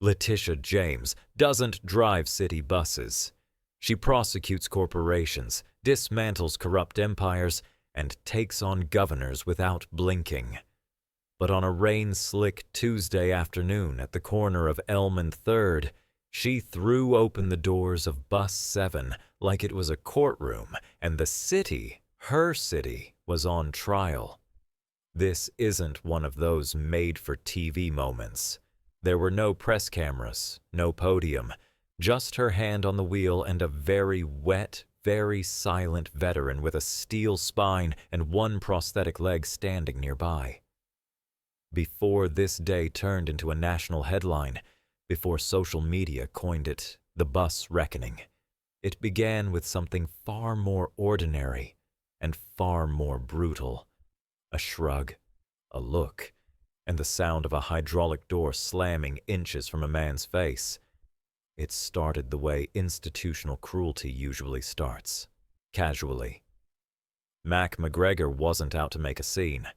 Letitia James doesn't drive city buses. She prosecutes corporations, dismantles corrupt empires, and takes on governors without blinking. But on a rain-slick Tuesday afternoon at the corner of Elm and 3rd, she threw open the doors of Bus 7 like it was a courtroom, and the city, her city, was on trial. This isn't one of those made-for-TV moments. There were no press cameras, no podium, just her hand on the wheel and a very wet, very silent veteran with a steel spine and one prosthetic leg standing nearby. Before this day turned into a national headline, before social media coined it the bus reckoning, it began with something far more ordinary and far more brutal. A shrug, a look, and the sound of a hydraulic door slamming inches from a man's face. It started the way institutional cruelty usually starts, casually. Mac McGregor wasn't out to make a scene.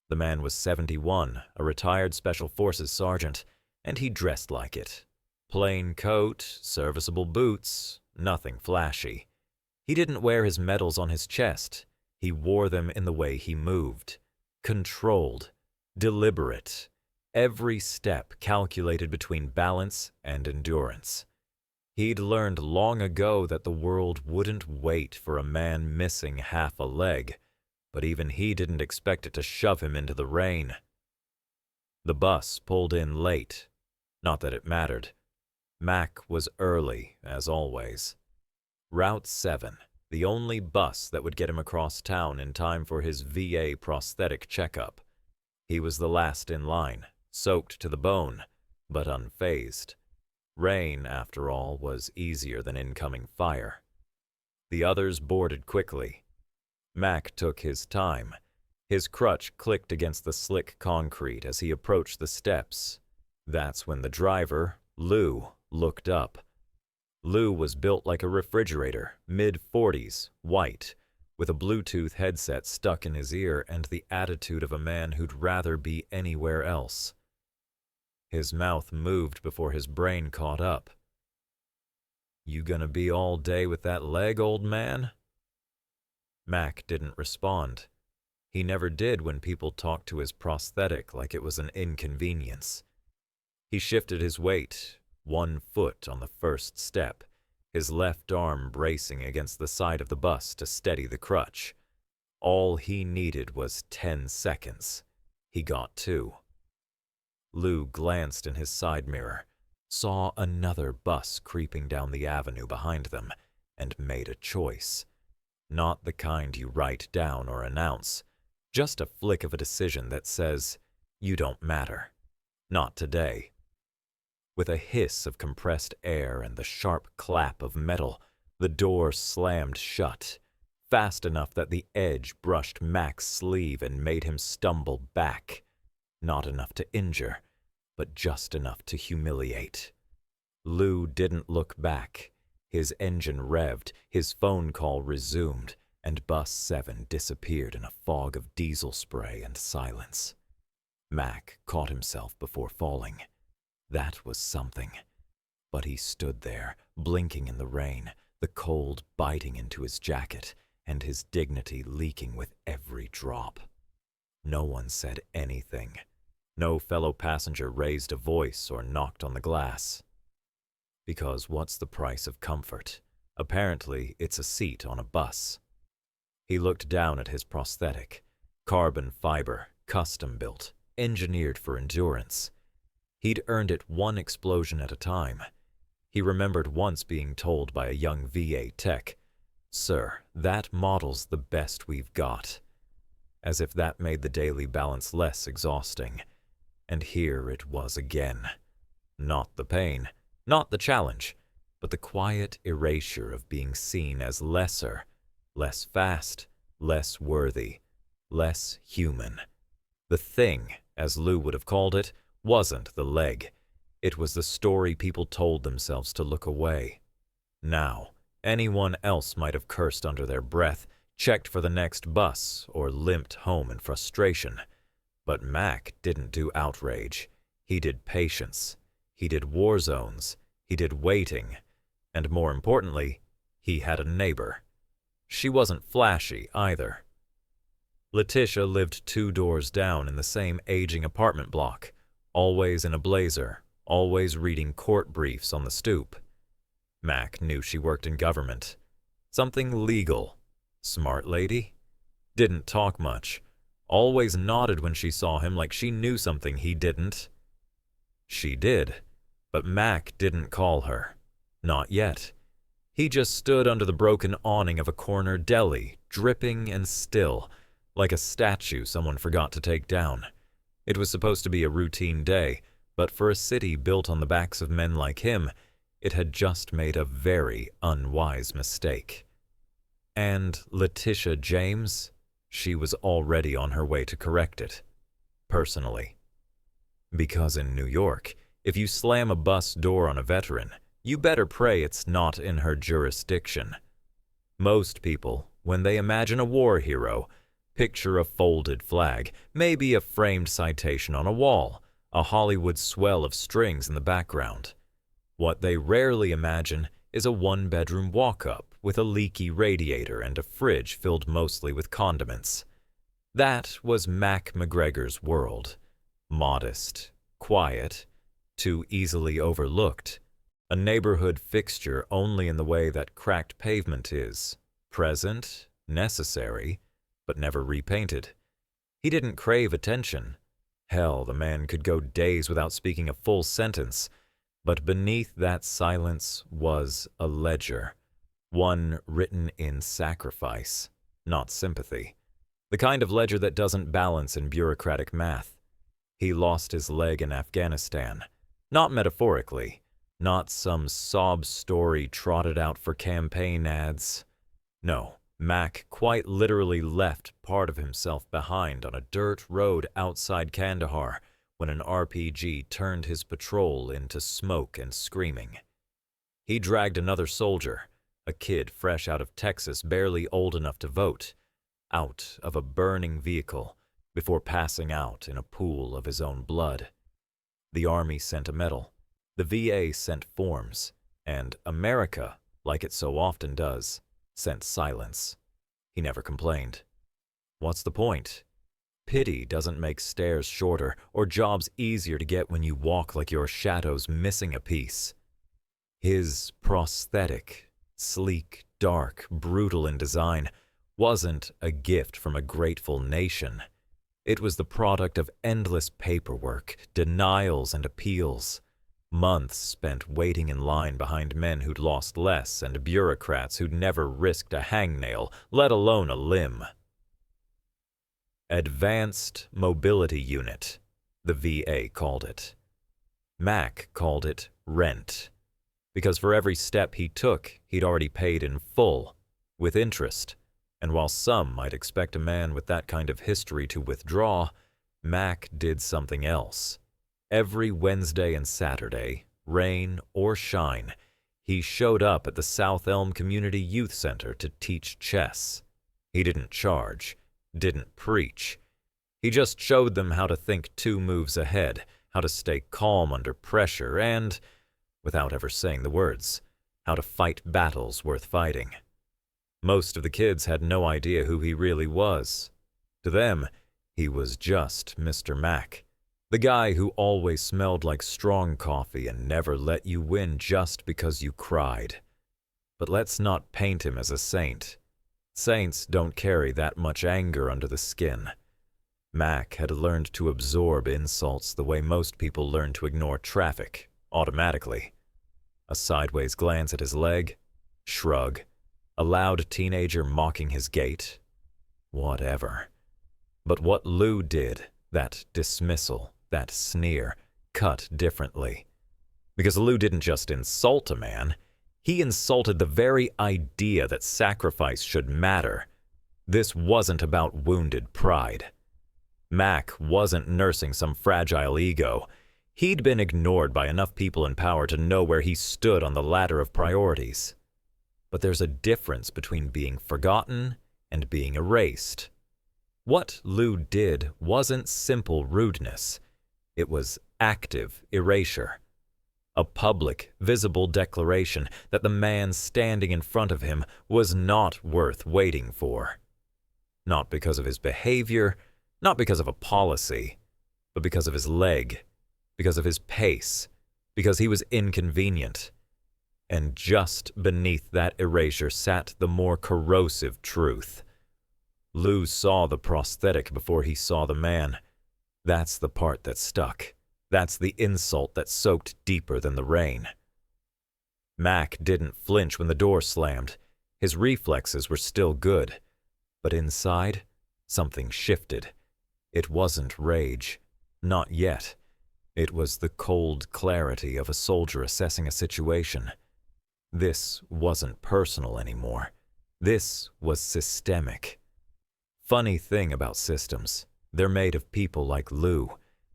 The man was 71, a retired Special Forces sergeant, and he dressed like it. Plain coat, serviceable boots, nothing flashy. He didn't wear his medals on his chest. He wore them in the way he moved. Controlled, deliberate, every step calculated between balance and endurance. He'd learned long ago that the world wouldn't wait for a man missing half a leg, but even he didn't expect it to shove him into the rain. The bus pulled in late. Not that it mattered. Mac was early, as always. Route 7, the only bus that would get him across town in time for his VA prosthetic checkup. He was the last in line, soaked to the bone, but unfazed. Rain, after all, was easier than incoming fire. The others boarded quickly. Mac took his time. His crutch clicked against the slick concrete as he approached the steps. That's when the driver, Lou, looked up. Lou was built like a refrigerator, mid-40s, white, with a Bluetooth headset stuck in his ear and the attitude of a man who'd rather be anywhere else. His mouth moved before his brain caught up. "You gonna be all day with that leg, old man?" Mac didn't respond. He never did when people talked to his prosthetic like it was an inconvenience. He shifted his weight, one foot on the first step, his left arm bracing against the side of the bus to steady the crutch. All he needed was 10 seconds. He got 2. Lou glanced in his side mirror, saw another bus creeping down the avenue behind them, and made a choice. Not the kind you write down or announce, just a flick of a decision that says, "You don't matter. Not today." With a hiss of compressed air and the sharp clap of metal, the door slammed shut, fast enough that the edge brushed Mac's sleeve and made him stumble back. Not enough to injure, but just enough to humiliate. Lou didn't look back. His engine revved, his phone call resumed, and Bus 7 disappeared in a fog of diesel spray and silence. Mac caught himself before falling. That was something. But he stood there, blinking in the rain, the cold biting into his jacket, and his dignity leaking with every drop. No one said anything. No fellow passenger raised a voice or knocked on the glass. Because what's the price of comfort? Apparently, it's a seat on a bus. He looked down at his prosthetic. Carbon fiber, custom-built, engineered for endurance. He'd earned it one explosion at a time. He remembered once being told by a young VA tech, "Sir, that model's the best we've got." As if that made the daily balance less exhausting. And here it was again. Not the pain, not the challenge, but the quiet erasure of being seen as lesser, less fast, less worthy, less human. The thing, as Lou would have called it, wasn't the leg. It was the story people told themselves to look away. Now, anyone else might have cursed under their breath, checked for the next bus, or limped home in frustration. But Mac didn't do outrage. He did patience. He did war zones. He did waiting. And more importantly, he had a neighbor. She wasn't flashy either. Letitia lived 2 doors down in the same aging apartment block, always in a blazer, always reading court briefs on the stoop. Mac knew she worked in government. Something legal. Smart lady. Didn't talk much. Always nodded when she saw him like she knew something he didn't. She did, but Mac didn't call her. Not yet. He just stood under the broken awning of a corner deli, dripping and still, like a statue someone forgot to take down. It was supposed to be a routine day, but for a city built on the backs of men like him, it had just made a very unwise mistake. And Letitia James, she was already on her way to correct it. Personally. Because in New York, if you slam a bus door on a veteran, you better pray it's not in her jurisdiction. Most people, when they imagine a war hero, picture a folded flag, maybe a framed citation on a wall, a Hollywood swell of strings in the background. What they rarely imagine is a 1-bedroom walk-up with a leaky radiator and a fridge filled mostly with condiments. That was Mac McGregor's world. Modest, quiet, too easily overlooked. A neighborhood fixture only in the way that cracked pavement is. Present, necessary, but never repainted. He didn't crave attention. Hell, the man could go days without speaking a full sentence. But beneath that silence was a ledger. One written in sacrifice, not sympathy. The kind of ledger that doesn't balance in bureaucratic math. He lost his leg in Afghanistan. Not metaphorically. Not some sob story trotted out for campaign ads. No, Mac quite literally left part of himself behind on a dirt road outside Kandahar when an RPG turned his patrol into smoke and screaming. He dragged another soldier, a kid fresh out of Texas, barely old enough to vote, out of a burning vehicle before passing out in a pool of his own blood. The Army sent a medal. The VA sent forms, and America, like it so often does, sent silence. He never complained. What's the point? Pity doesn't make stairs shorter or jobs easier to get when you walk like your shadow's missing a piece. His prosthetic, sleek, dark, brutal in design, wasn't a gift from a grateful nation. It was the product of endless paperwork, denials, and appeals. Months spent waiting in line behind men who'd lost less and bureaucrats who'd never risked a hangnail, let alone a limb. Advanced Mobility Unit, the VA called it. Mac called it rent, because for every step he took, he'd already paid in full, with interest. And while some might expect a man with that kind of history to withdraw, Mac did something else. Every Wednesday and Saturday, rain or shine, he showed up at the South Elm Community Youth Center to teach chess. He didn't charge, didn't preach. He just showed them how to think 2 moves ahead, how to stay calm under pressure, and, without ever saying the words, how to fight battles worth fighting. Most of the kids had no idea who he really was. To them, he was just Mr. Mac. The guy who always smelled like strong coffee and never let you win just because you cried. But let's not paint him as a saint. Saints don't carry that much anger under the skin. Mac had learned to absorb insults the way most people learn to ignore traffic, automatically. A sideways glance at his leg, shrug, a loud teenager mocking his gait. Whatever. But what Lou did, that dismissal, that sneer, cut differently. Because Lou didn't just insult a man, he insulted the very idea that sacrifice should matter. This wasn't about wounded pride. Mac wasn't nursing some fragile ego. He'd been ignored by enough people in power to know where he stood on the ladder of priorities. But there's a difference between being forgotten and being erased. What Lou did wasn't simple rudeness. It was active erasure. A public, visible declaration that the man standing in front of him was not worth waiting for. Not because of his behavior, not because of a policy, but because of his leg, because of his pace, because he was inconvenient. And just beneath that erasure sat the more corrosive truth. Lou saw the prosthetic before he saw the man. That's the part that stuck. That's the insult that soaked deeper than the rain. Mac didn't flinch when the door slammed. His reflexes were still good. But inside, something shifted. It wasn't rage. Not yet. It was the cold clarity of a soldier assessing a situation. This wasn't personal anymore. This was systemic. Funny thing about systems, they're made of people like Lou,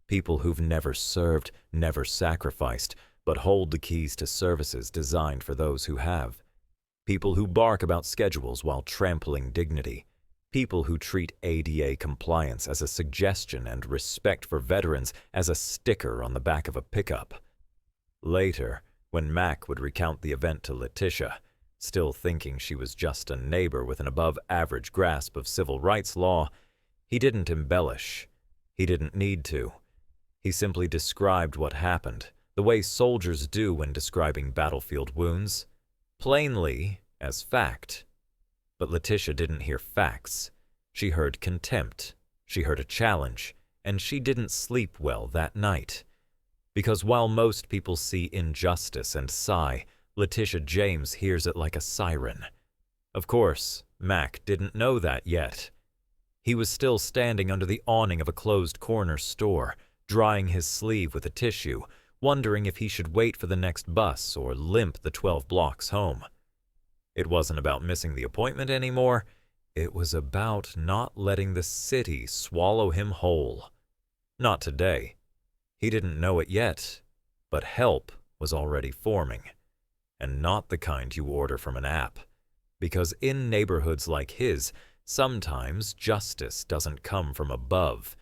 people who've never served, never sacrificed, but hold the keys to services designed for those who have. People who bark about schedules while trampling dignity. People who treat ADA compliance as a suggestion and respect for veterans as a sticker on the back of a pickup. Later, when Mac would recount the event to Letitia, still thinking she was just a neighbor with an above-average grasp of civil rights law, he didn't embellish. He didn't need to. He simply described what happened, the way soldiers do when describing battlefield wounds, plainly as fact. But Letitia didn't hear facts. She heard contempt. She heard a challenge, and she didn't sleep well that night. Because while most people see injustice and sigh, Letitia James hears it like a siren. Of course, Mac didn't know that yet. He was still standing under the awning of a closed corner store, drying his sleeve with a tissue, wondering if he should wait for the next bus or limp the 12 blocks home. It wasn't about missing the appointment anymore. It was about not letting the city swallow him whole. Not today. He didn't know it yet, but help was already forming. And not the kind you order from an app. Because in neighborhoods like his, sometimes justice doesn't come from above.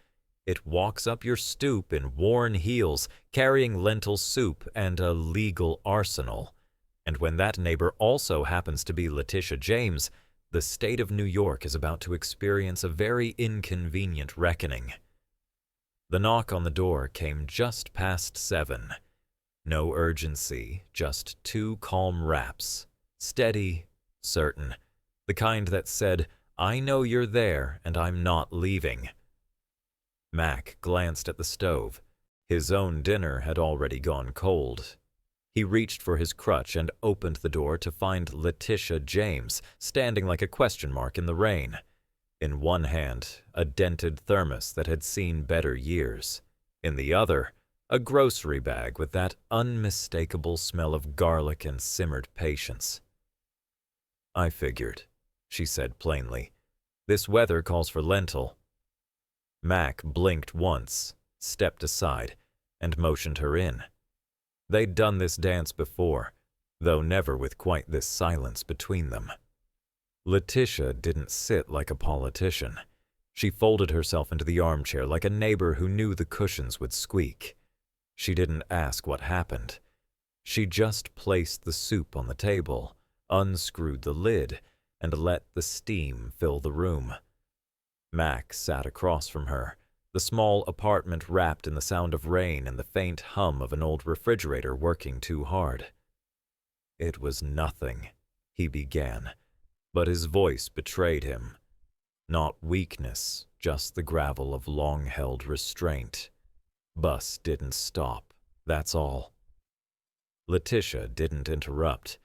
It walks up your stoop in worn heels, carrying lentil soup and a legal arsenal. And when that neighbor also happens to be Letitia James, the state of New York is about to experience a very inconvenient reckoning. The knock on the door came just past 7. No urgency, just 2 calm raps. Steady, certain. The kind that said, "I know you're there and I'm not leaving." Mac glanced at the stove. His own dinner had already gone cold. He reached for his crutch and opened the door to find Letitia James standing like a question mark in the rain. In one hand, a dented thermos that had seen better years. In the other, a grocery bag with that unmistakable smell of garlic and simmered patience. "I figured," she said plainly. "This weather calls for lentil." Mac blinked once, stepped aside, and motioned her in. They'd done this dance before, though never with quite this silence between them. Letitia didn't sit like a politician. She folded herself into the armchair like a neighbor who knew the cushions would squeak. She didn't ask what happened. She just placed the soup on the table, unscrewed the lid, and let the steam fill the room. Mac sat across from her, the small apartment wrapped in the sound of rain and the faint hum of an old refrigerator working too hard. "It was nothing," he began, but his voice betrayed him. Not weakness, just the gravel of long-held restraint. Bus didn't stop, that's all. Letitia didn't interrupt.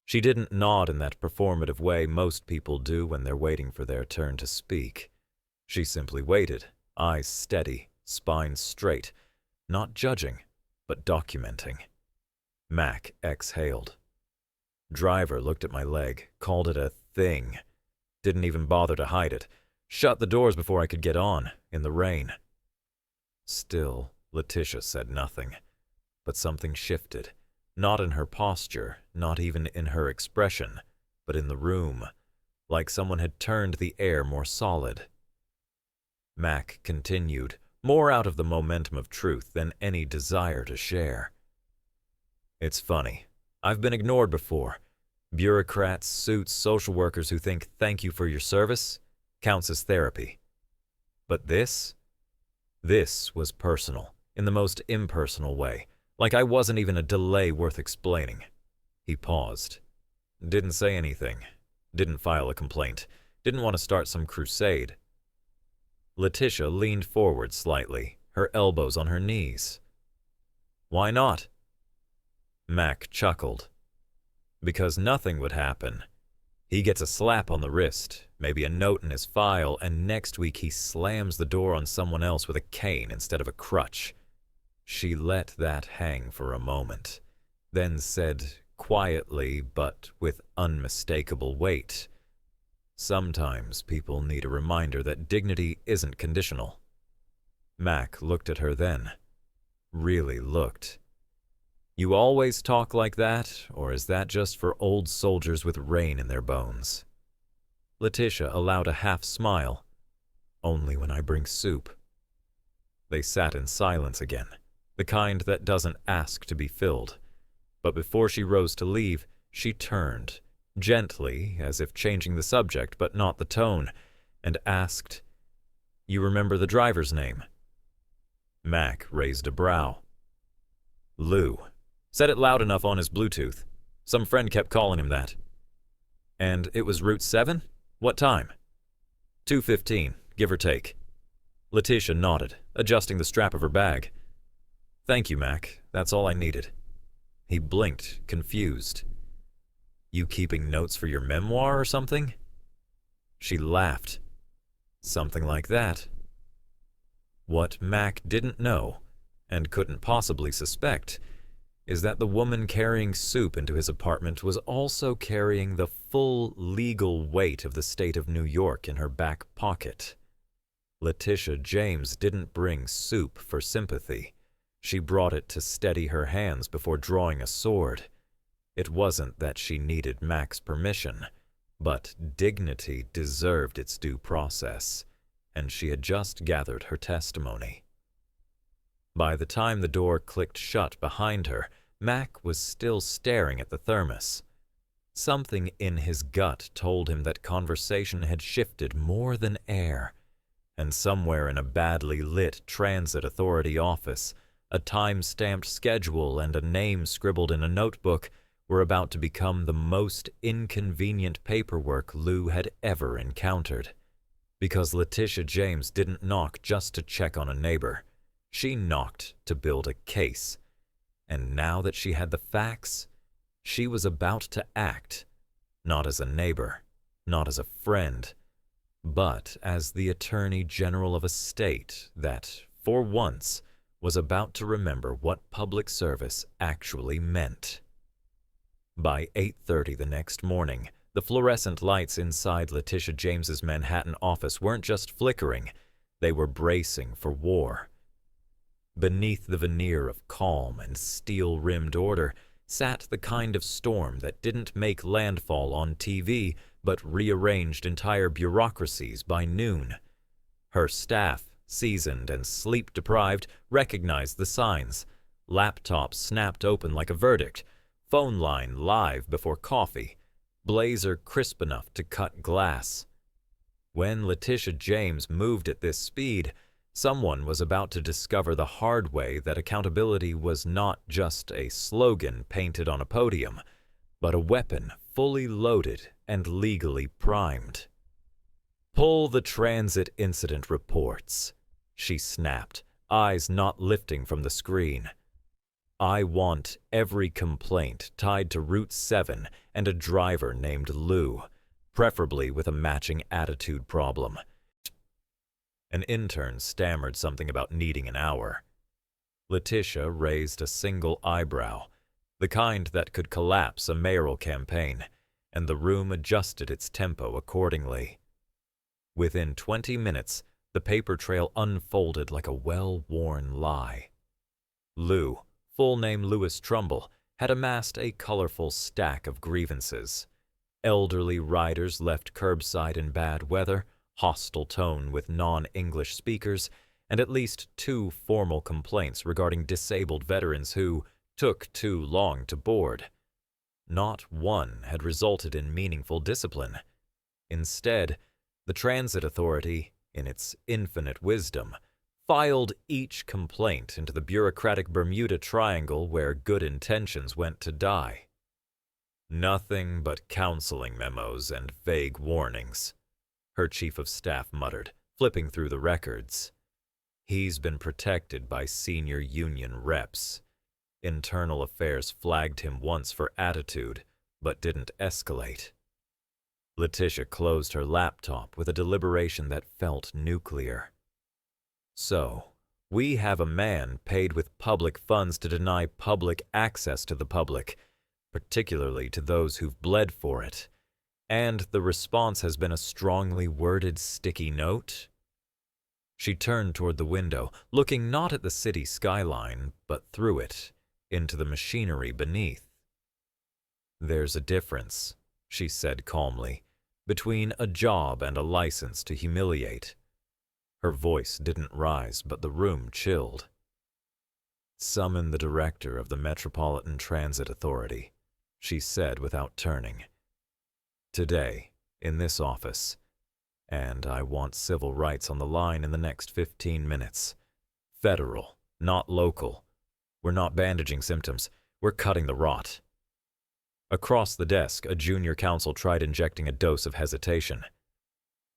She didn't nod in that performative way most people do when they're waiting for their turn to speak. She simply waited, eyes steady, spine straight, not judging, but documenting. Mac exhaled. Driver looked at my leg, called it a thing. Didn't even bother to hide it. Shut the doors before I could get on, in the rain. Still, Letitia said nothing. But something shifted. Not in her posture, not even in her expression, but in the room, like someone had turned the air more solid. Mac continued, more out of the momentum of truth than any desire to share. It's funny. I've been ignored before. Bureaucrats, suits, social workers who think thank you for your service counts as therapy. But this was personal, in the most impersonal way, like I wasn't even a delay worth explaining. He paused. Didn't say anything. Didn't file a complaint. Didn't want to start some crusade. Letitia leaned forward slightly, her elbows on her knees. Why not? Mac chuckled. Because nothing would happen. He gets a slap on the wrist, maybe a note in his file, and next week he slams the door on someone else with a cane instead of a crutch. She let that hang for a moment, then said quietly but with unmistakable weight, "Sometimes people need a reminder that dignity isn't conditional." Mac looked at her then. Really looked. You always talk like that, or is that just for old soldiers with rain in their bones? Letitia allowed a half smile. Only when I bring soup. They sat in silence again, the kind that doesn't ask to be filled. But before she rose to leave, she turned, gently, as if changing the subject but not the tone, and asked, "You remember the driver's name?" Mac raised a brow. Lou. Said it loud enough on his Bluetooth. Some friend kept calling him that. And it was Route 7? What time? 2:15, give or take. Letitia nodded, adjusting the strap of her bag. Thank you, Mac. That's all I needed. He blinked, confused. You keeping notes for your memoir or something? She laughed. Something like that. What Mac didn't know, and couldn't possibly suspect, is that the woman carrying soup into his apartment was also carrying the full legal weight of the state of New York in her back pocket. Letitia James didn't bring soup for sympathy. She brought it to steady her hands before drawing a sword. It wasn't that she needed Mac's permission, but dignity deserved its due process, and she had just gathered her testimony. By the time the door clicked shut behind her, Mac was still staring at the thermos. Something in his gut told him that conversation had shifted more than air, and somewhere in a badly lit transit authority office, a time-stamped schedule and a name scribbled in a notebook were about to become the most inconvenient paperwork Lou had ever encountered. Because Letitia James didn't knock just to check on a neighbor. She knocked to build a case. And now that she had the facts, she was about to act, not as a neighbor, not as a friend, but as the Attorney General of a state that, for once, was about to remember what public service actually meant. By 8:30 the next morning, the fluorescent lights inside Letitia James's Manhattan office weren't just flickering, they were bracing for war. Beneath the veneer of calm and steel-rimmed order sat the kind of storm that didn't make landfall on TV but rearranged entire bureaucracies by noon. Her staff, seasoned and sleep-deprived, recognized the signs. Laptop snapped open like a verdict, phone line live before coffee, blazer crisp enough to cut glass. When Letitia James moved at this speed, someone was about to discover the hard way that accountability was not just a slogan painted on a podium, but a weapon fully loaded and legally primed. "Pull the transit incident reports," she snapped, eyes not lifting from the screen. "I want every complaint tied to Route 7 and a driver named Lou, preferably with a matching attitude problem." An intern stammered something about needing an hour. Letitia raised a single eyebrow, the kind that could collapse a mayoral campaign, and the room adjusted its tempo accordingly. Within 20 minutes, the paper trail unfolded like a well-worn lie. Lou, full name Louis Trumbull, had amassed a colorful stack of grievances. Elderly riders left curbside in bad weather, hostile tone with non-English speakers, and at least 2 formal complaints regarding disabled veterans who, took too long to board. Not one had resulted in meaningful discipline. Instead, the Transit Authority, in its infinite wisdom, filed each complaint into the bureaucratic Bermuda Triangle where good intentions went to die. Nothing but counseling memos and vague warnings, her chief of staff muttered, flipping through the records. He's been protected by senior union reps. Internal Affairs flagged him once for attitude, but didn't escalate. Letitia closed her laptop with a deliberation that felt nuclear. So, we have a man paid with public funds to deny public access to the public, particularly to those who've bled for it. And the response has been a strongly worded sticky note. She turned toward the window, looking not at the city skyline, but through it, into the machinery beneath. There's a difference, she said calmly, between a job and a license to humiliate. Her voice didn't rise, but the room chilled. Summon the director of the Metropolitan Transit Authority, she said without turning. Today, in this office. And I want civil rights on the line in the next 15 minutes. Federal, not local. We're not bandaging symptoms. We're cutting the rot. Across the desk, a junior counsel tried injecting a dose of hesitation.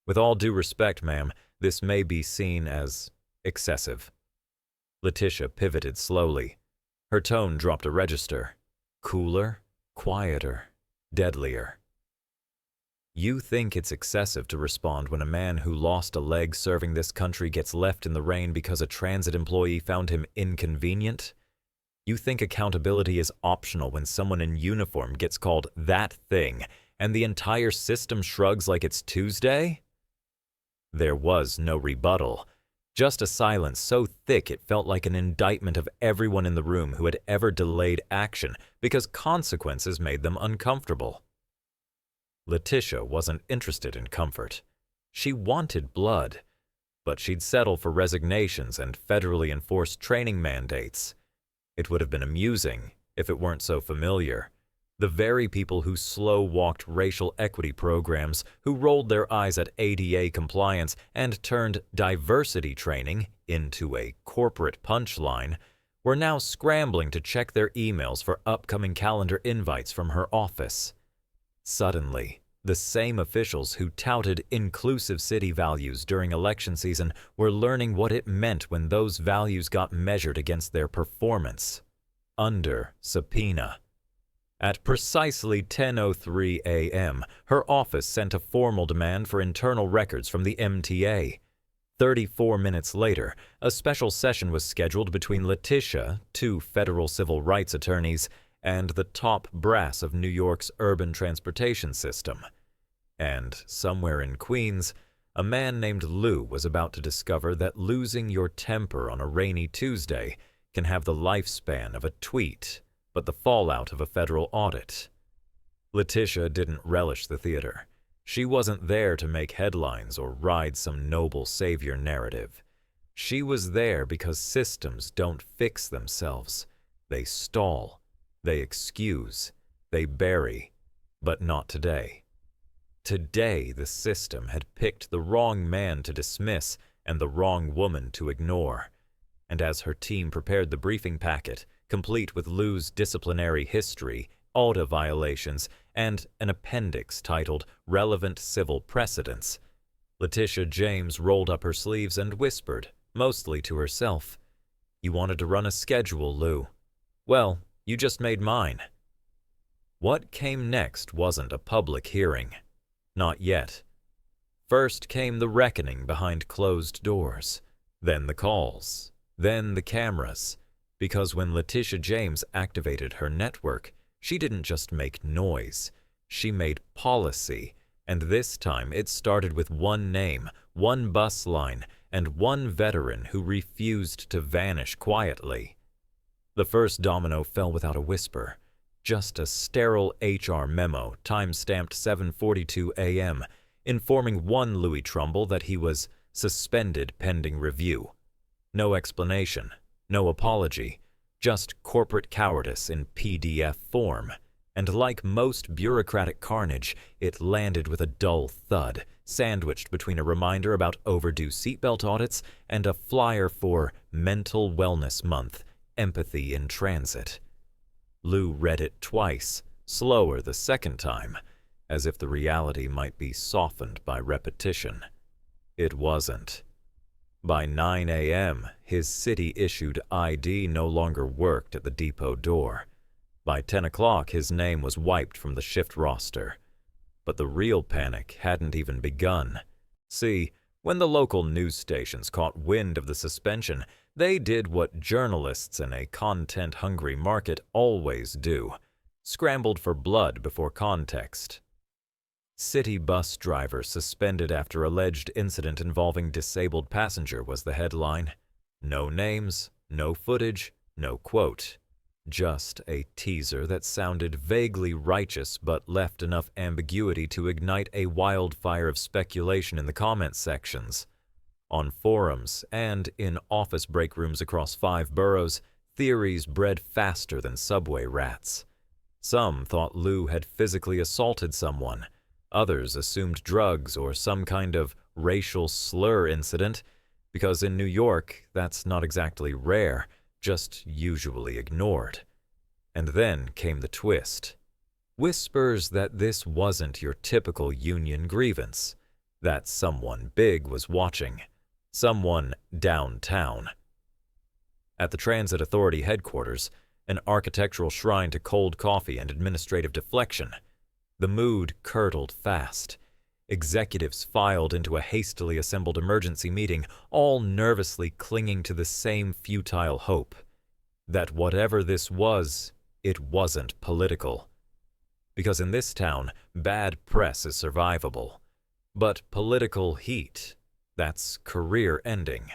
With all due respect, ma'am, this may be seen as excessive. Letitia pivoted slowly. Her tone dropped a register. Cooler, quieter, deadlier. You think it's excessive to respond when a man who lost a leg serving this country gets left in the rain because a transit employee found him inconvenient? You think accountability is optional when someone in uniform gets called that thing and the entire system shrugs like it's Tuesday? There was no rebuttal, just a silence so thick it felt like an indictment of everyone in the room who had ever delayed action because consequences made them uncomfortable. Letitia wasn't interested in comfort. She wanted blood, but she'd settle for resignations and federally enforced training mandates. It would have been amusing if it weren't so familiar. The very people who slow-walked racial equity programs, who rolled their eyes at ADA compliance and turned diversity training into a corporate punchline, were now scrambling to check their emails for upcoming calendar invites from her office. Suddenly, the same officials who touted inclusive city values during election season were learning what it meant when those values got measured against their performance. Under subpoena. At precisely 10:03 a.m., her office sent a formal demand for internal records from the MTA. 34 minutes later, a special session was scheduled between Letitia, two federal civil rights attorneys, and the top brass of New York's urban transportation system. And somewhere in Queens, a man named Lou was about to discover that losing your temper on a rainy Tuesday can have the lifespan of a tweet, but the fallout of a federal audit. Letitia didn't relish the theater. She wasn't there to make headlines or ride some noble savior narrative. She was there because systems don't fix themselves. They stall. They excuse, they bury, but not today. Today, the system had picked the wrong man to dismiss and the wrong woman to ignore. And as her team prepared the briefing packet, complete with Lou's disciplinary history, AUDA violations, and an appendix titled Relevant Civil Precedents, Letitia James rolled up her sleeves and whispered, mostly to herself, "You wanted to run a schedule, Lou. Well, you just made mine." What came next wasn't a public hearing. Not yet. First came the reckoning behind closed doors, then the calls, then the cameras, because when Letitia James activated her network, she didn't just make noise, she made policy, and this time it started with one name, one bus line, and one veteran who refused to vanish quietly. The first domino fell without a whisper, just a sterile HR memo time-stamped 7:42 a.m., informing one Louis Trumbull that he was suspended pending review. No explanation, no apology, just corporate cowardice in PDF form. And like most bureaucratic carnage, it landed with a dull thud, sandwiched between a reminder about overdue seatbelt audits and a flyer for Mental Wellness Month, Empathy in Transit. Lou read it twice, slower the second time, as if the reality might be softened by repetition. It wasn't. By 9 a.m., his city-issued ID no longer worked at the depot door. By 10 o'clock, his name was wiped from the shift roster. But the real panic hadn't even begun. See, when the local news stations caught wind of the suspension, they did what journalists in a content-hungry market always do: scrambled for blood before context. City bus driver suspended after alleged incident involving disabled passenger was the headline. No names, no footage, no quote. Just a teaser that sounded vaguely righteous but left enough ambiguity to ignite a wildfire of speculation in the comment sections. On forums and in office break rooms across 5 boroughs, theories bred faster than subway rats. Some thought Lou had physically assaulted someone. Others assumed drugs or some kind of racial slur incident, because in New York that's not exactly rare, just usually ignored. And then came the twist. Whispers that this wasn't your typical union grievance, that someone big was watching, someone downtown. At the Transit Authority headquarters, an architectural shrine to cold coffee and administrative deflection, the mood curdled fast. Executives filed into a hastily assembled emergency meeting, all nervously clinging to the same futile hope: that whatever this was, it wasn't political. Because in this town, bad press is survivable. But political heat, that's career-ending.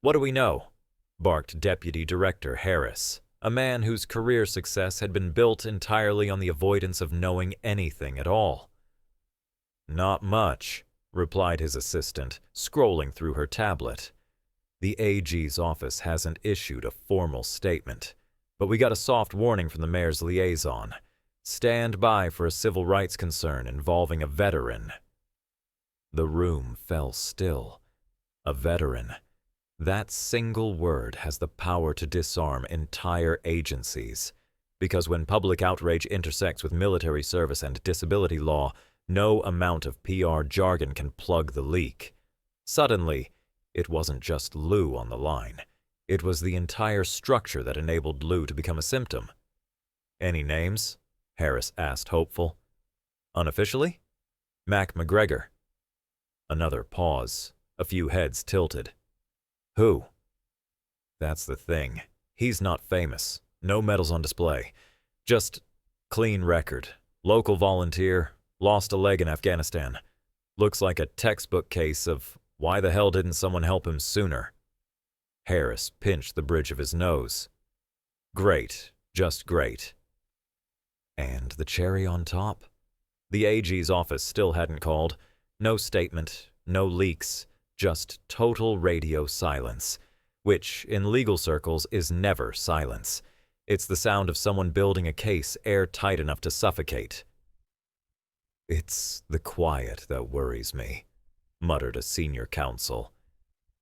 "What do we know?" barked Deputy Director Harris, a man whose career success had been built entirely on the avoidance of knowing anything at all. "Not much," replied his assistant, scrolling through her tablet. "The AG's office hasn't issued a formal statement, but we got a soft warning from the mayor's liaison. Stand by for a civil rights concern involving a veteran." The room fell still. A veteran. That single word has the power to disarm entire agencies, because when public outrage intersects with military service and disability law, no amount of PR jargon can plug the leak. Suddenly, it wasn't just Lou on the line. It was the entire structure that enabled Lou to become a symptom. "Any names?" Harris asked, hopeful. "Unofficially? Mac McGregor." Another pause. A few heads tilted. "Who?" "That's the thing. He's not famous. No medals on display. Just clean record. Local volunteer. Lost a leg in Afghanistan. Looks like a textbook case of why the hell didn't someone help him sooner." Harris pinched the bridge of his nose. "Great. Just great." And the cherry on top? The AG's office still hadn't called. No statement, no leaks, just total radio silence, which, in legal circles, is never silence. It's the sound of someone building a case airtight enough to suffocate. "It's the quiet that worries me," muttered a senior counsel.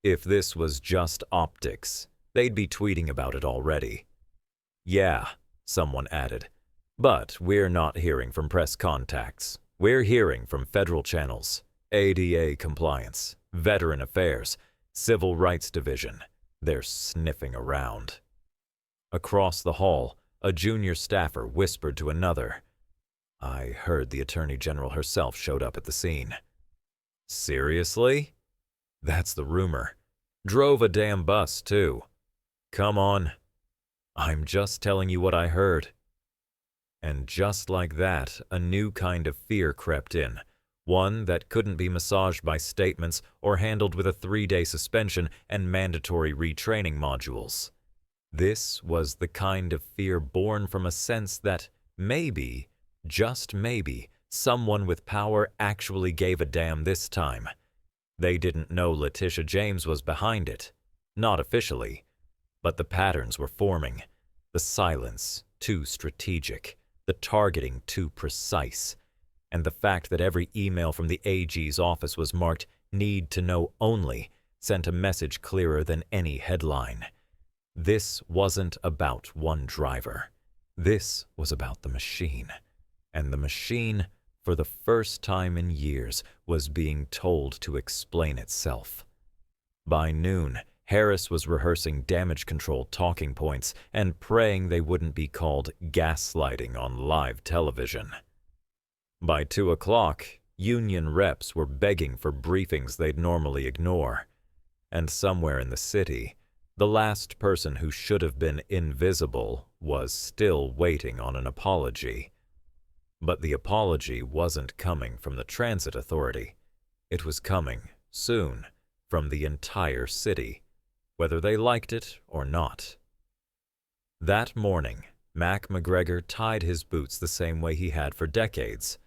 If this was just optics, they'd be tweeting about it already. "Yeah," someone added, "but we're not hearing from press contacts. We're hearing from federal channels, ADA compliance, Veteran Affairs, Civil Rights Division. They're sniffing around." Across the hall, a junior staffer whispered to another, "I heard the Attorney General herself showed up at the scene." "Seriously?" "That's the rumor. Drove a damn bus, too." "Come on." "I'm just telling you what I heard." And just like that, a new kind of fear crept in, one that couldn't be massaged by statements or handled with a 3-day suspension and mandatory retraining modules. This was the kind of fear born from a sense that maybe, just maybe, someone with power actually gave a damn this time. They didn't know Letitia James was behind it. Not officially. But the patterns were forming. The silence too strategic, the targeting too precise, and the fact that every email from the AG's office was marked "Need to know only" sent a message clearer than any headline. This wasn't about one driver. This was about the machine. And the machine, for the first time in years, was being told to explain itself. By noon, Harris was rehearsing damage control talking points and praying they wouldn't be called gaslighting on live television. By 2 o'clock, union reps were begging for briefings they'd normally ignore. And somewhere in the city, the last person who should have been invisible was still waiting on an apology. But the apology wasn't coming from the transit authority. It was coming, soon, from the entire city, whether they liked it or not. That morning, Mac McGregor tied his boots the same way he had for decades.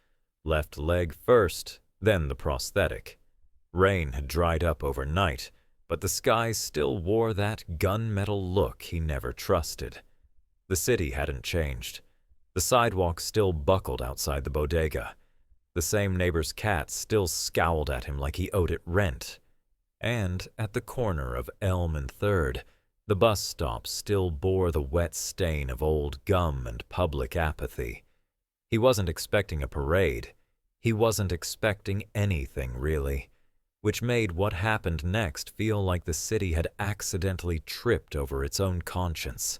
Left leg first, then the prosthetic. Rain had dried up overnight, but the skies still wore that gunmetal look he never trusted. The city hadn't changed. The sidewalk still buckled outside the bodega. The same neighbor's cat still scowled at him like he owed it rent. And at the corner of Elm and 3rd, the bus stop still bore the wet stain of old gum and public apathy. He wasn't expecting a parade. He wasn't expecting anything, really, which made what happened next feel like the city had accidentally tripped over its own conscience.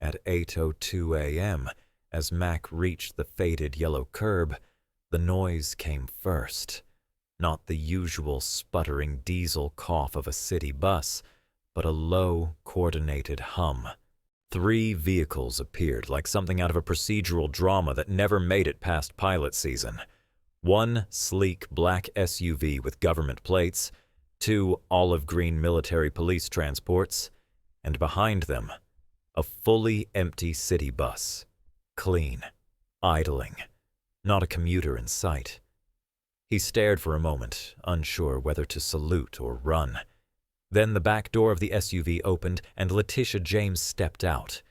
At 8:02 a.m., as Mac reached the faded yellow curb, the noise came first. Not the usual sputtering diesel cough of a city bus, but a low, coordinated hum. 3 vehicles appeared like something out of a procedural drama that never made it past pilot season. 1 sleek black SUV with government plates, 2 olive green military police transports, and behind them, a fully empty city bus. Clean, idling, not a commuter in sight. He stared for a moment, unsure whether to salute or run. Then the back door of the SUV opened and Letitia James stepped out,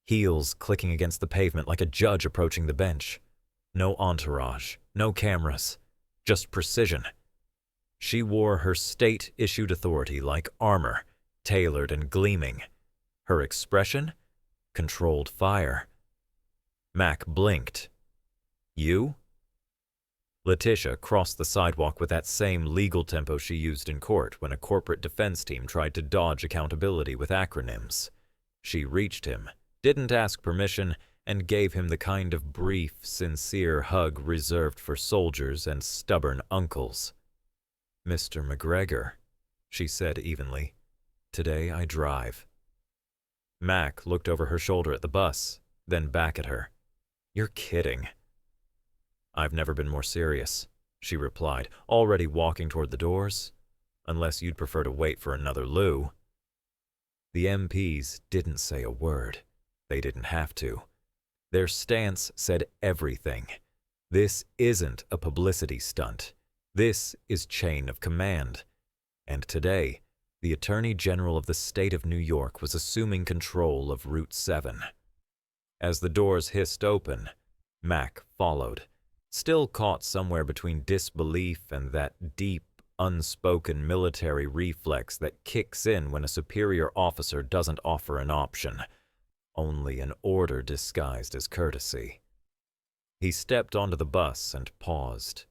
heels clicking against the pavement like a judge approaching the bench. No entourage, no cameras, just precision. She wore her state-issued authority like armor, tailored and gleaming. Her expression? Controlled fire. Mac blinked. "You?" Letitia crossed the sidewalk with that same legal tempo she used in court when a corporate defense team tried to dodge accountability with acronyms. She reached him, didn't ask permission, and gave him the kind of brief, sincere hug reserved for soldiers and stubborn uncles. "Mr. McGregor," she said evenly, "today I drive." Mac looked over her shoulder at the bus, then back at her. "You're kidding." "I've never been more serious," she replied, already walking toward the doors. "Unless you'd prefer to wait for another Lou." The MPs didn't say a word. They didn't have to. Their stance said everything. This isn't a publicity stunt. This is chain of command. And today, the Attorney General of the state of New York was assuming control of Route 7. As the doors hissed open, Mac followed, still caught somewhere between disbelief and that deep, unspoken military reflex that kicks in when a superior officer doesn't offer an option, only an order disguised as courtesy. He stepped onto the bus and paused.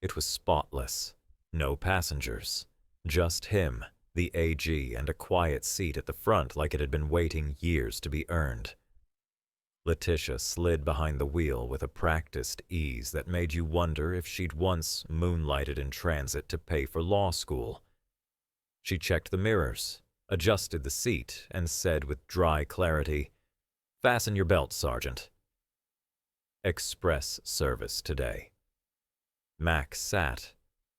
It was spotless. No passengers. Just him, the AG, and a quiet seat at the front like it had been waiting years to be earned. Letitia slid behind the wheel with a practiced ease that made you wonder if she'd once moonlighted in transit to pay for law school. She checked the mirrors, adjusted the seat, and said with dry clarity, "Fasten your belt, Sergeant." Express service today. Mac sat,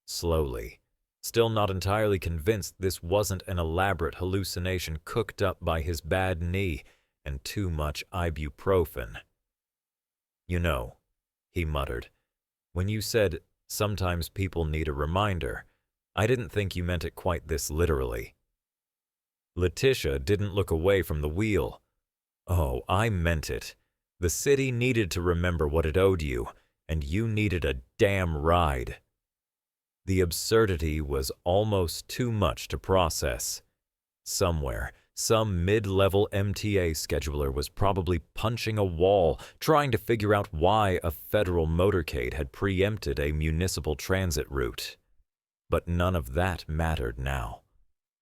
slowly, still not entirely convinced this wasn't an elaborate hallucination cooked up by his bad knee and too much ibuprofen. "You know," he muttered, "when you said, 'sometimes people need a reminder,' I didn't think you meant it quite this literally." Letitia didn't look away from the wheel. "Oh, I meant it. The city needed to remember what it owed you, and you needed a damn ride." The absurdity was almost too much to process. Somewhere, some mid-level MTA scheduler was probably punching a wall, trying to figure out why a federal motorcade had preempted a municipal transit route. But none of that mattered now.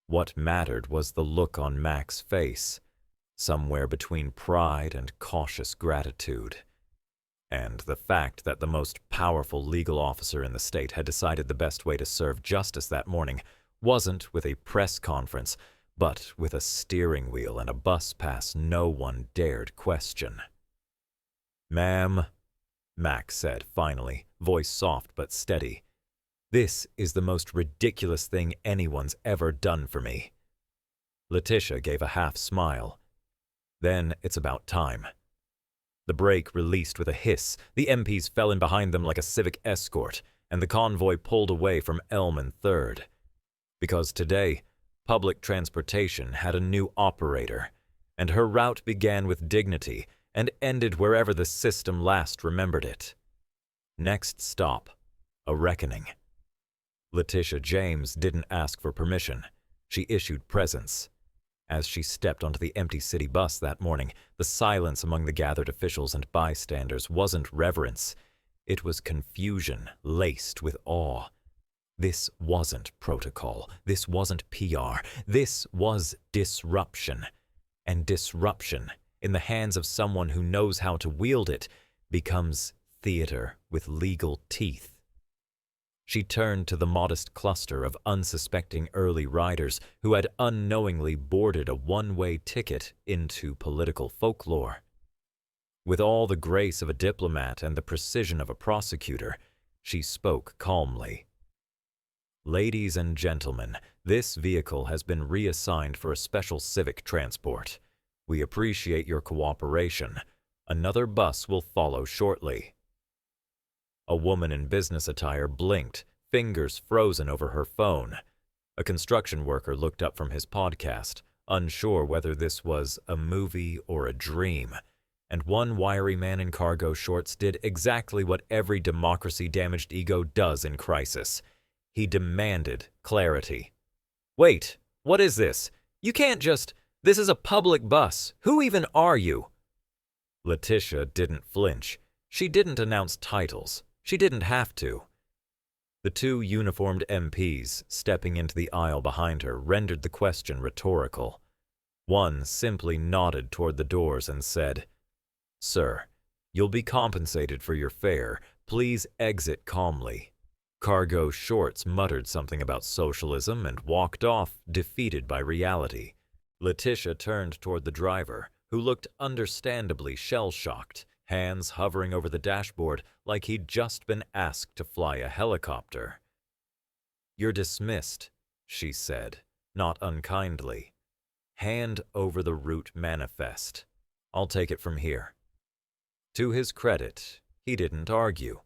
What mattered was the look on Mac's face, somewhere between pride and cautious gratitude. And the fact that the most powerful legal officer in the state had decided the best way to serve justice that morning wasn't with a press conference, but with a steering wheel and a bus pass no one dared question. "Ma'am," Mac said finally, voice soft but steady, "this is the most ridiculous thing anyone's ever done for me." Letitia gave a half smile. "Then it's about time." The brake released with a hiss, the MPs fell in behind them like a civic escort, and the convoy pulled away from Elm and 3rd. Because today, public transportation had a new operator, and her route began with dignity and ended wherever the system last remembered it. Next stop, a reckoning. Letitia James didn't ask for permission. She issued presence. As she stepped onto the empty city bus that morning, the silence among the gathered officials and bystanders wasn't reverence. It was confusion laced with awe. This wasn't protocol. This wasn't PR. This was disruption. And disruption, in the hands of someone who knows how to wield it, becomes theater with legal teeth. She turned to the modest cluster of unsuspecting early riders who had unknowingly boarded a one-way ticket into political folklore. With all the grace of a diplomat and the precision of a prosecutor, she spoke calmly. "Ladies and gentlemen, this vehicle has been reassigned for a special civic transport. We appreciate your cooperation. Another bus will follow shortly." A woman in business attire blinked, fingers frozen over her phone. A construction worker looked up from his podcast, unsure whether this was a movie or a dream. And one wiry man in cargo shorts did exactly what every democracy-damaged ego does in crisis. He demanded clarity. "Wait, what is this? You can't just... This is a public bus. Who even are you?" Letitia didn't flinch. She didn't announce titles. She didn't have to. The two uniformed MPs stepping into the aisle behind her rendered the question rhetorical. One simply nodded toward the doors and said, "Sir, you'll be compensated for your fare. Please exit calmly." Cargo Shorts muttered something about socialism and walked off, defeated by reality. Letitia turned toward the driver, who looked understandably shell-shocked, hands hovering over the dashboard like he'd just been asked to fly a helicopter. "You're dismissed," she said, not unkindly. "Hand over the route manifest. I'll take it from here." To his credit, he didn't argue.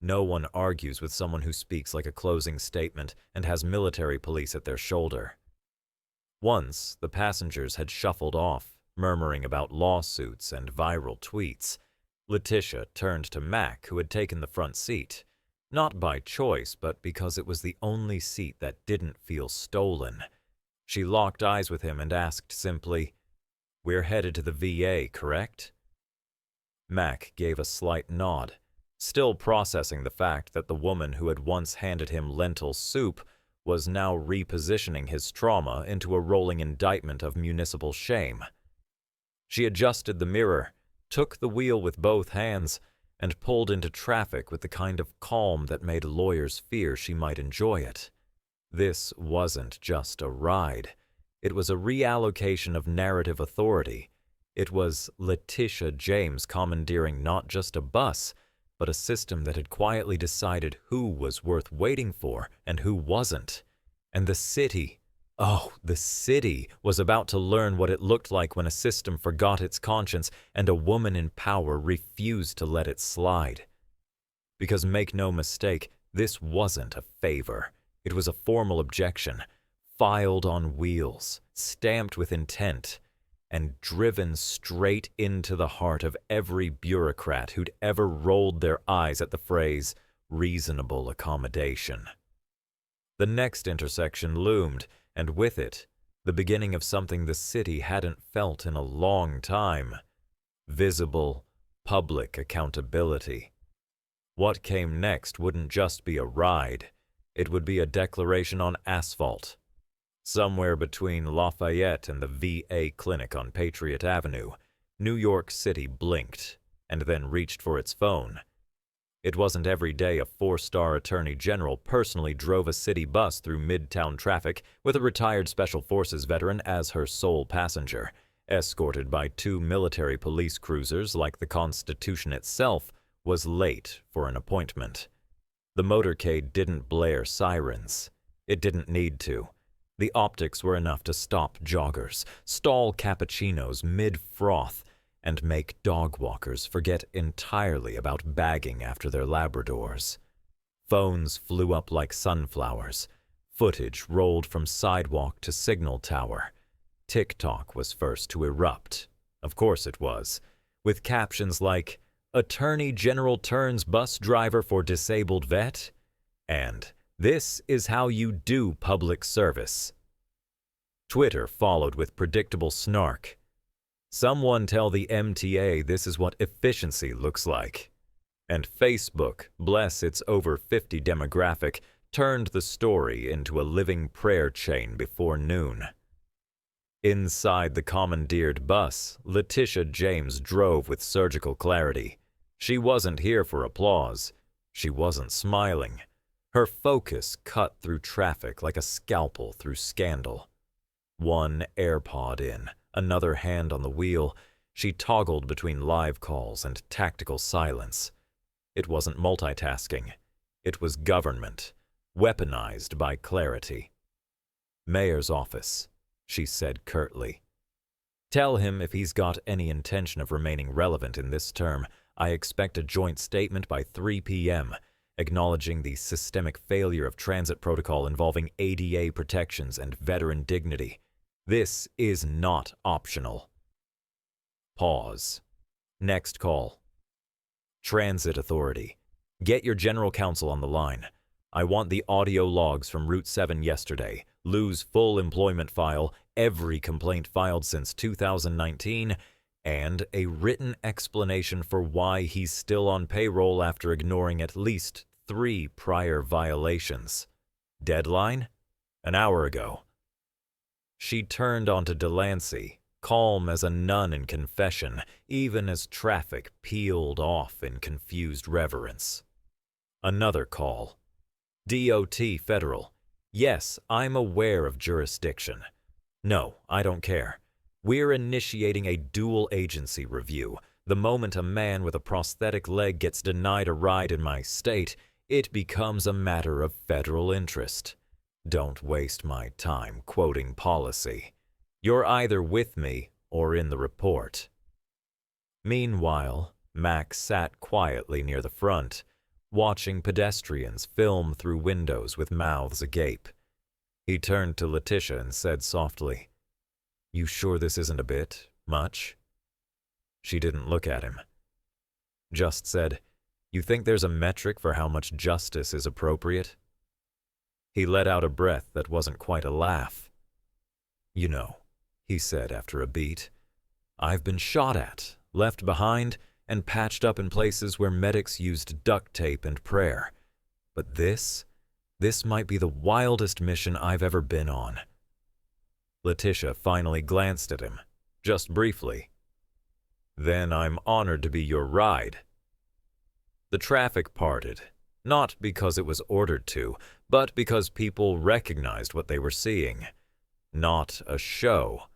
No one argues with someone who speaks like a closing statement and has military police at their shoulder. Once, the passengers had shuffled off, murmuring about lawsuits and viral tweets. Letitia turned to Mac, who had taken the front seat, not by choice, but because it was the only seat that didn't feel stolen. She locked eyes with him and asked simply, "We're headed to the VA, correct?" Mac gave a slight nod, still processing the fact that the woman who had once handed him lentil soup was now repositioning his trauma into a rolling indictment of municipal shame. She adjusted the mirror, took the wheel with both hands, and pulled into traffic with the kind of calm that made lawyers fear she might enjoy it. This wasn't just a ride. It was a reallocation of narrative authority. It was Letitia James commandeering not just a bus, but a system that had quietly decided who was worth waiting for and who wasn't. And the city, the city was about to learn what it looked like when a system forgot its conscience and a woman in power refused to let it slide. Because make no mistake, this wasn't a favor. It was a formal objection. filed on wheels, stamped with intent, and driven straight into the heart of every bureaucrat who'd ever rolled their eyes at the phrase reasonable accommodation. The next intersection loomed, and with it, the beginning of something the city hadn't felt in a long time: visible, public accountability. What came next wouldn't just be a ride, it would be a declaration on asphalt. Somewhere between Lafayette and the VA clinic on Patriot Avenue, New York City blinked, and then reached for its phone. It wasn't every day a four-star attorney general personally drove a city bus through midtown traffic with a retired Special Forces veteran as her sole passenger, escorted by two military police cruisers like the Constitution itself was late for an appointment. The motorcade didn't blare sirens. It didn't need to. The optics were enough to stop joggers, stall cappuccinos mid-froth, and make dog walkers forget entirely about bagging after their Labradors. Phones flew up like sunflowers. Footage rolled from sidewalk to signal tower. TikTok was first to erupt. Of course it was, with captions like, "Attorney General turns bus driver for disabled vet," and "This is how you do public service." Twitter followed with predictable snark. "Someone tell the MTA this is what efficiency looks like." And Facebook, bless its over 50 demographic, turned the story into a living prayer chain before noon. Inside the commandeered bus, Letitia James drove with surgical clarity. She wasn't here for applause. She wasn't smiling. Her focus cut through traffic like a scalpel through scandal. One AirPod in, another hand on the wheel, she toggled between live calls and tactical silence. It wasn't multitasking. It was government, weaponized by clarity. "Mayor's office," she said curtly. "Tell him if he's got any intention of remaining relevant in this term, I expect a joint statement by 3 p.m., acknowledging the systemic failure of transit protocol involving ADA protections and veteran dignity. This is not optional." Pause. Next call. "Transit Authority. Get your general counsel on the line. I want the audio logs from Route 7 yesterday, Lou's full employment file, every complaint filed since 2019, and a written explanation for why he's still on payroll after ignoring at least 3 prior violations. Deadline? An hour ago." She turned onto Delancey, calm as a nun in confession, even as traffic peeled off in confused reverence. Another call. "DOT Federal. Yes, I'm aware of jurisdiction. No, I don't care. We're initiating a dual-agency review. The moment a man with a prosthetic leg gets denied a ride in my state, it becomes a matter of federal interest. Don't waste my time quoting policy. You're either with me or in the report." Meanwhile, Max sat quietly near the front, watching pedestrians film through windows with mouths agape. He turned to Letitia and said softly, "You sure this isn't a bit much?" She didn't look at him. Just said, "You think there's a metric for how much justice is appropriate?" He let out a breath that wasn't quite a laugh. "You know," he said after a beat, "I've been shot at, left behind, and patched up in places where medics used duct tape and prayer. But this might be the wildest mission I've ever been on." Letitia finally glanced at him, just briefly. "Then I'm honored to be your ride." The traffic parted, not because it was ordered to, but because people recognized what they were seeing. Not a show,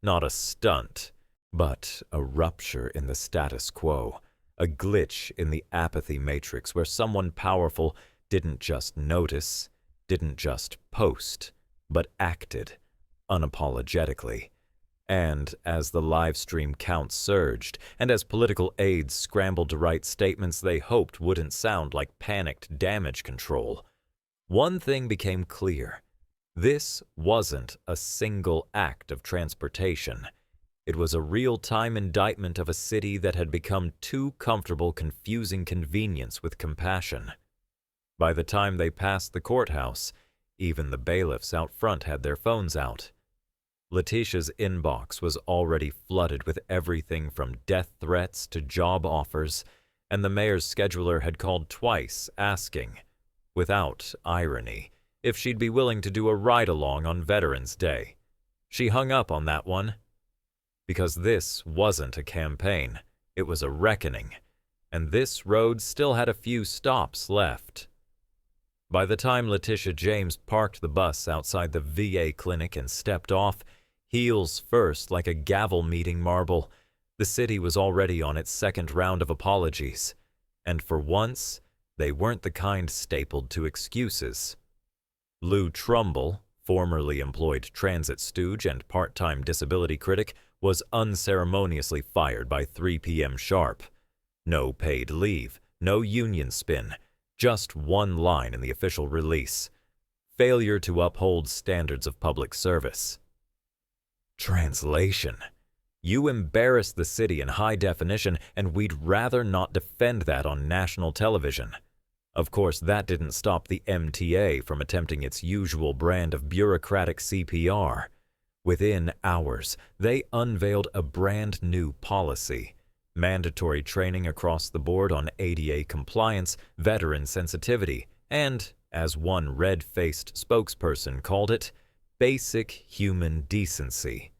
not a stunt, but a rupture in the status quo, a glitch in the apathy matrix where someone powerful didn't just notice, didn't just post, but acted, unapologetically. And as the live stream count surged, and as political aides scrambled to write statements they hoped wouldn't sound like panicked damage control, one thing became clear. This wasn't a single act of transportation. It was a real-time indictment of a city that had become too comfortable confusing convenience with compassion. By the time they passed the courthouse, even the bailiffs out front had their phones out. Letitia's inbox was already flooded with everything from death threats to job offers, and the mayor's scheduler had called twice asking, without irony, if she'd be willing to do a ride-along on Veterans Day. She hung up on that one. Because this wasn't a campaign, it was a reckoning, and this road still had a few stops left. By the time Letitia James parked the bus outside the VA clinic and stepped off, heels first like a gavel-meeting marble, the city was already on its second round of apologies. And for once, they weren't the kind stapled to excuses. Lou Trumbull, formerly employed transit stooge and part-time disability critic, was unceremoniously fired by 3 p.m. sharp. No paid leave, no union spin, just one line in the official release: failure to uphold standards of public service. Translation: you embarrassed the city in high definition, and we'd rather not defend that on national television. Of course, that didn't stop the MTA from attempting its usual brand of bureaucratic CPR. Within hours, they unveiled a brand new policy: mandatory training across the board on ADA compliance, veteran sensitivity, and, as one red-faced spokesperson called it, basic human decency.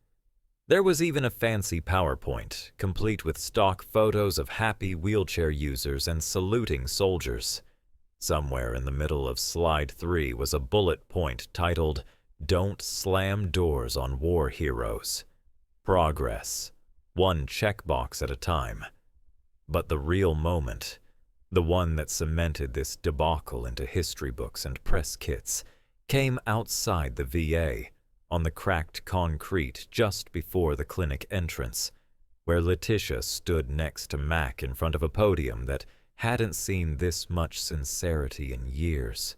There was even a fancy PowerPoint, complete with stock photos of happy wheelchair users and saluting soldiers. Somewhere in the middle of slide 3 was a bullet point titled, "Don't Slam Doors on War Heroes. Progress. One checkbox at a time." But the real moment, the one that cemented this debacle into history books and press kits, came outside the VA, on the cracked concrete just before the clinic entrance, where Letitia stood next to Mac in front of a podium that hadn't seen this much sincerity in years.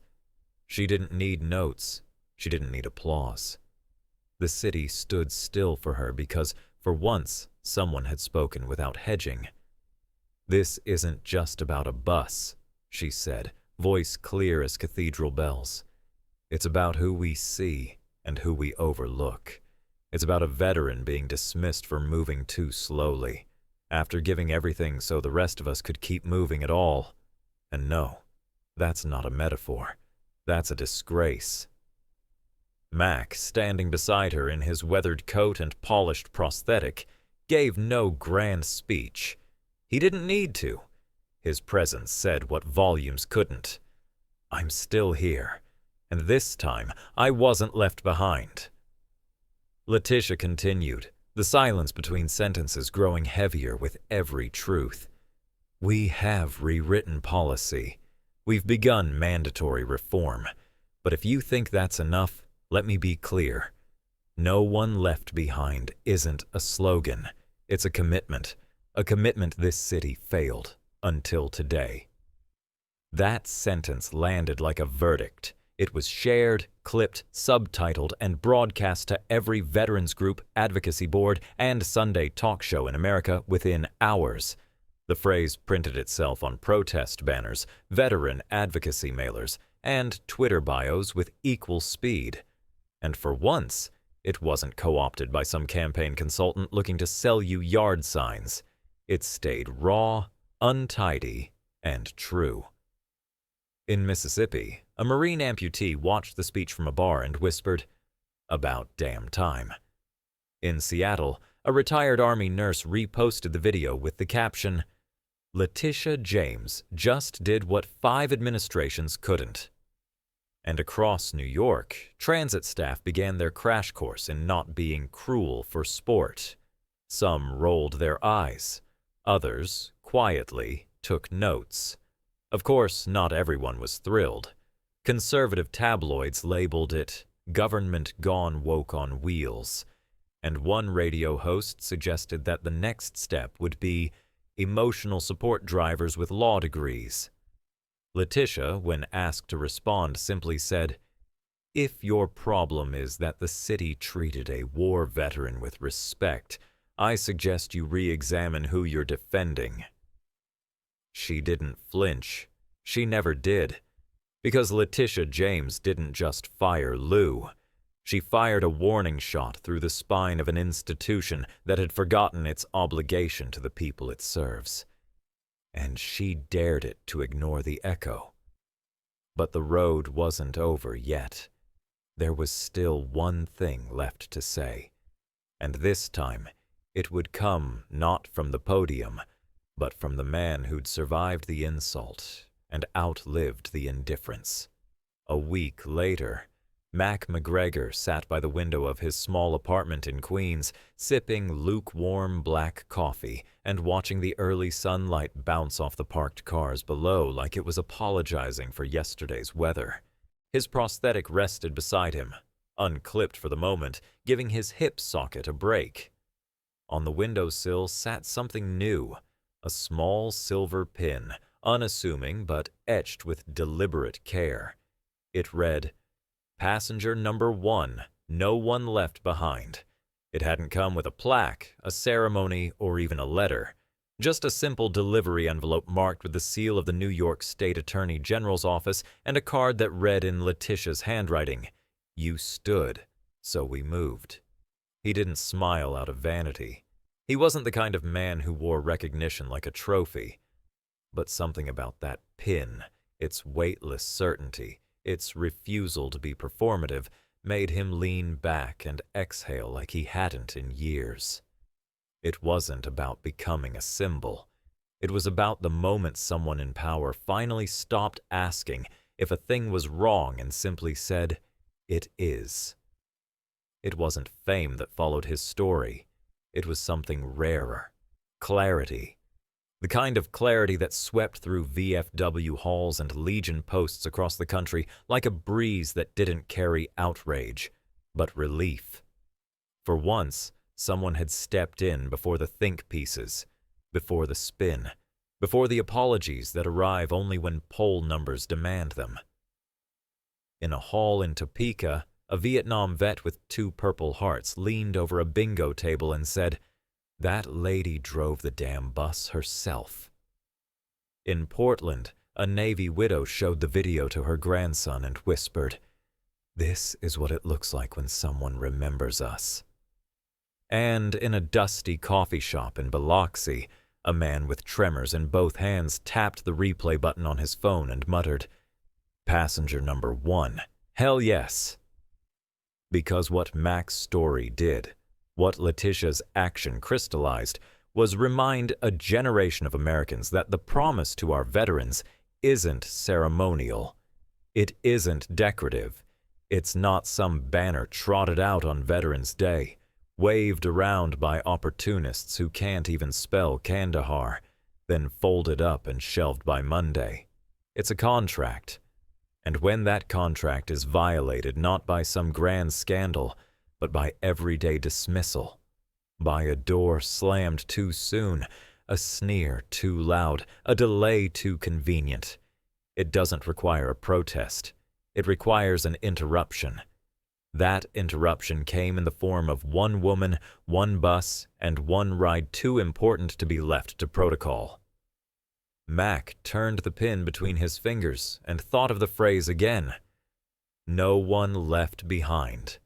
She didn't need notes. She didn't need applause. The city stood still for her because, for once, someone had spoken without hedging. "This isn't just about a bus," she said, voice clear as cathedral bells. "It's about who we see and who we overlook. It's about a veteran being dismissed for moving too slowly, after giving everything so the rest of us could keep moving at all. And no, that's not a metaphor. That's a disgrace." Mac, standing beside her in his weathered coat and polished prosthetic, gave no grand speech. He didn't need to. His presence said what volumes couldn't. "I'm still here, and this time I wasn't left behind." Letitia continued, the silence between sentences growing heavier with every truth. "We have rewritten policy. We've begun mandatory reform. But if you think that's enough, let me be clear. No one left behind isn't a slogan. It's a commitment this city failed until today." That sentence landed like a verdict. It was shared, clipped, subtitled, and broadcast to every veterans group, advocacy board, and Sunday talk show in America within hours. The phrase printed itself on protest banners, veteran advocacy mailers, and Twitter bios with equal speed. And for once, it wasn't co-opted by some campaign consultant looking to sell you yard signs. It stayed raw, untidy, and true. In Mississippi, a Marine amputee watched the speech from a bar and whispered, "About damn time." In Seattle, a retired Army nurse reposted the video with the caption, "Letitia James just did what 5 administrations couldn't." And across New York, transit staff began their crash course in not being cruel for sport. Some rolled their eyes. Others, quietly, took notes. Of course, not everyone was thrilled. Conservative tabloids labeled it "government gone woke on wheels," and one radio host suggested that the next step would be emotional support drivers with law degrees. Letitia, when asked to respond, simply said, If your problem is that the city treated a war veteran with respect, I suggest you re-examine who you're defending. She didn't flinch. She never did. Because Letitia James didn't just fire Lou. She fired a warning shot through the spine of an institution that had forgotten its obligation to the people it serves. And she dared it to ignore the echo. But the road wasn't over yet. There was still one thing left to say. And this time, it would come not from the podium, but from the man who'd survived the insult and outlived the indifference. A week later, Mac McGregor sat by the window of his small apartment in Queens, sipping lukewarm black coffee and watching the early sunlight bounce off the parked cars below like it was apologizing for yesterday's weather. His prosthetic rested beside him, unclipped for the moment, giving his hip socket a break. On the windowsill sat something new, a small silver pin, unassuming but etched with deliberate care. It read, "Passenger number 1, no one left behind." It hadn't come with a plaque, a ceremony, or even a letter. Just a simple delivery envelope marked with the seal of the New York State Attorney General's office and a card that read in Letitia's handwriting, "You stood, so we moved." He didn't smile out of vanity. He wasn't the kind of man who wore recognition like a trophy. But something about that pin, its weightless certainty, its refusal to be performative, made him lean back and exhale like he hadn't in years. It wasn't about becoming a symbol. It was about the moment someone in power finally stopped asking if a thing was wrong and simply said, "It is." It wasn't fame that followed his story. It was something rarer. Clarity. The kind of clarity that swept through VFW halls and Legion posts across the country like a breeze that didn't carry outrage, but relief. For once, someone had stepped in before the think pieces, before the spin, before the apologies that arrive only when poll numbers demand them. In a hall in Topeka, a Vietnam vet with 2 Purple Hearts leaned over a bingo table and said, "That lady drove the damn bus herself." In Portland, a Navy widow showed the video to her grandson and whispered, "This is what it looks like when someone remembers us." And in a dusty coffee shop in Biloxi, a man with tremors in both hands tapped the replay button on his phone and muttered, "Passenger number 1, hell yes." Because what Mac's story did, what Letitia's action crystallized, was remind a generation of Americans that the promise to our veterans isn't ceremonial. It isn't decorative. It's not some banner trotted out on Veterans Day, waved around by opportunists who can't even spell Kandahar, then folded up and shelved by Monday. It's a contract. And when that contract is violated not by some grand scandal, but by everyday dismissal, by a door slammed too soon, a sneer too loud, a delay too convenient, it doesn't require a protest. It requires an interruption. That interruption came in the form of 1 woman, 1 bus, and 1 ride too important to be left to protocol. Mac turned the pin between his fingers and thought of the phrase again. No one left behind.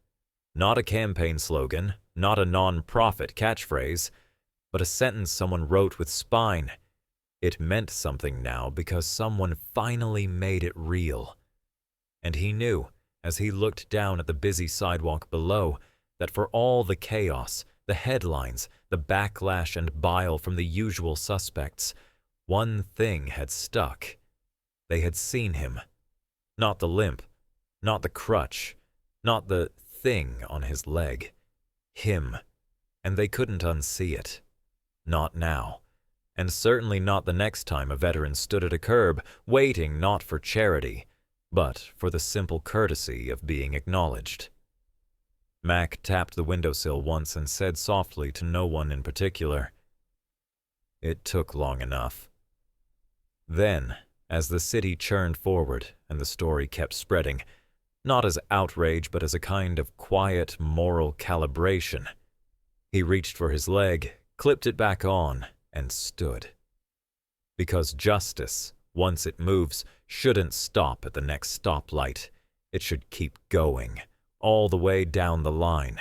Not a campaign slogan, not a non-profit catchphrase, but a sentence someone wrote with spine. It meant something now because someone finally made it real. And he knew, as he looked down at the busy sidewalk below, that for all the chaos, the headlines, the backlash and bile from the usual suspects, one thing had stuck. They had seen him. Not the limp, not the crutch, not the thing on his leg. Him. And they couldn't unsee it. Not now. And certainly not the next time a veteran stood at a curb, waiting not for charity, but for the simple courtesy of being acknowledged. Mac tapped the windowsill once and said softly to no one in particular, "It took long enough." Then, as the city churned forward and the story kept spreading, not as outrage but as a kind of quiet moral calibration. He reached for his leg, clipped it back on, and stood. Because justice, once it moves, shouldn't stop at the next stoplight. It should keep going, all the way down the line,